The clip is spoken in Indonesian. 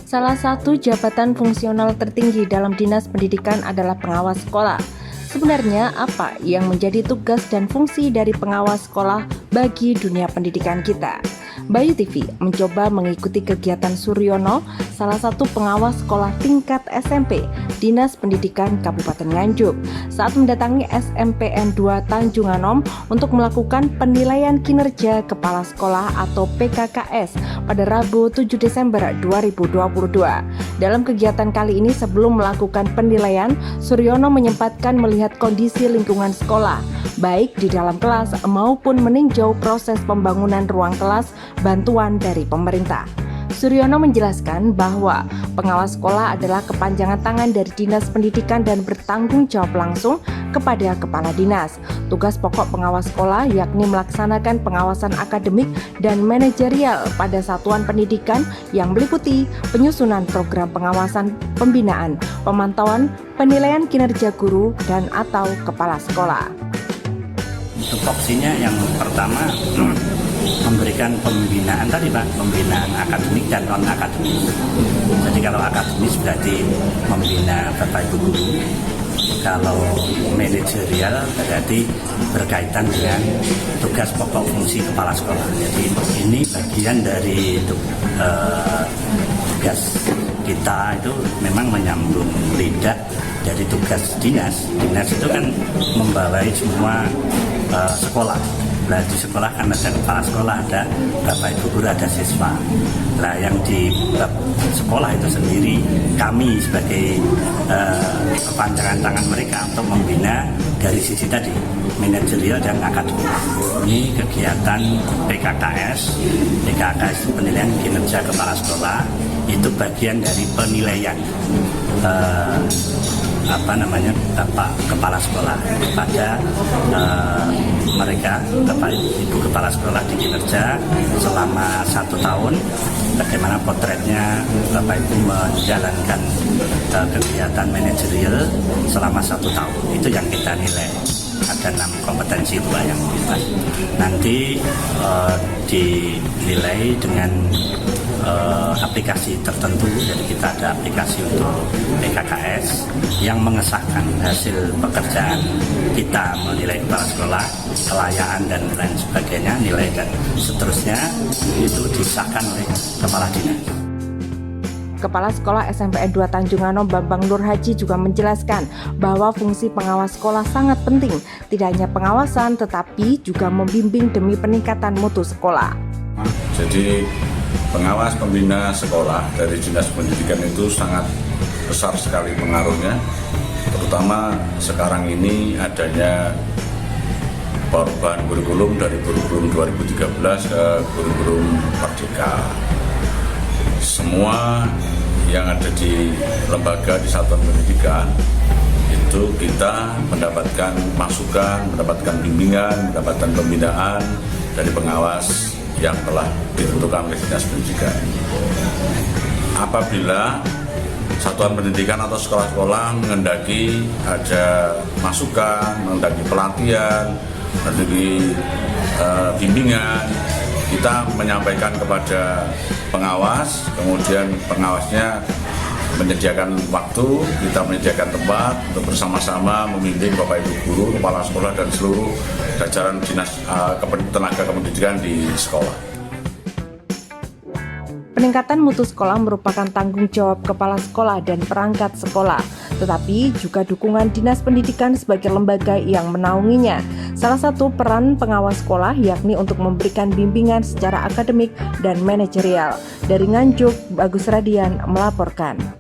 Salah satu jabatan fungsional tertinggi dalam Dinas Pendidikan adalah pengawas sekolah. Sebenarnya apa yang menjadi tugas dan fungsi dari pengawas sekolah bagi dunia pendidikan kita? Bayu TV mencoba mengikuti kegiatan Suryono, salah satu pengawas sekolah tingkat SMP Dinas Pendidikan Kabupaten Nganjuk, saat mendatangi SMPN 2 Tanjung Anom untuk melakukan penilaian kinerja kepala sekolah atau PKKS pada Rabu 7 Desember 2022. Dalam kegiatan kali ini, sebelum melakukan penilaian, Suryono menyempatkan melihat kondisi lingkungan sekolah, baik di dalam kelas maupun meninjau proses pembangunan ruang kelas bantuan dari pemerintah. Suryono menjelaskan bahwa pengawas sekolah adalah kepanjangan tangan dari Dinas Pendidikan dan bertanggung jawab langsung kepada kepala dinas. Tugas pokok pengawas sekolah yakni melaksanakan pengawasan akademik dan manajerial pada satuan pendidikan yang meliputi penyusunan program pengawasan pembinaan, pemantauan, penilaian kinerja guru dan atau kepala sekolah. Tupoksinya yang pertama memberikan pembinaan tadi Pak, pembinaan akademik dan non akademik. Jadi kalau akademis berarti membina Bapak Ibu guru. Kalau manajerial berarti berkaitan dengan tugas pokok fungsi kepala sekolah. Jadi ini bagian dari tugas kita itu memang menyambung lidah dari tugas dinas. Dinas itu kan membawai semua sekolah. Nah, di sekolah kan ada kepala sekolah, ada Bapak Ibu guru, ada siswa. Nah, yang di sekolah itu sendiri kami sebagai kepanjangan tangan mereka untuk membina dari sisi tadi manajerial dan akademik. Ini kegiatan PKKS penilaian kinerja kepala sekolah, itu bagian dari penilaian Bapak Kepala Sekolah pada mereka, Bapak Ibu Kepala Sekolah di kinerja selama 1 tahun, bagaimana potretnya Bapak Ibu menjalankan kegiatan manajerial selama 1 tahun. Itu yang kita nilai. Ada 6 kompetensi itu yang kita nanti dinilai dengan aplikasi tertentu. Jadi kita ada aplikasi untuk PKKS yang mengesahkan hasil pekerjaan kita, menilai kepala sekolah, kelayakan dan lain sebagainya, nilai dan seterusnya itu disahkan oleh kepala dinas. Kepala Sekolah SMPN 2 Tanjung Anom Bambang Nur Haji juga menjelaskan bahwa fungsi pengawas sekolah sangat penting, tidak hanya pengawasan tetapi juga membimbing demi peningkatan mutu sekolah. Jadi pengawas pembina sekolah dari Dinas Pendidikan itu sangat besar sekali pengaruhnya, terutama sekarang ini adanya perubahan kurikulum dari kurikulum 2013 ke kurikulum Merdeka. Semua yang ada di lembaga di satuan pendidikan itu kita mendapatkan masukan, mendapatkan bimbingan, mendapatkan pembinaan dari pengawas yang telah ditentukan oleh Dinas Pendidikan. Apabila satuan pendidikan atau sekolah-sekolah mengendaki ada masukan, mengendaki pelatihan, mengendaki bimbingan, kita menyampaikan kepada pengawas, kemudian pengawasnya menyediakan waktu, kita menyediakan tempat untuk bersama-sama membimbing Bapak Ibu guru, kepala sekolah dan seluruh jajaran dinas tenaga kependidikan di sekolah. Peningkatan mutu sekolah merupakan tanggung jawab kepala sekolah dan perangkat sekolah, tetapi juga dukungan Dinas Pendidikan sebagai lembaga yang menaunginya. Salah satu peran pengawas sekolah yakni untuk memberikan bimbingan secara akademik dan manajerial. Dari Nganjuk, Bagus Radian melaporkan.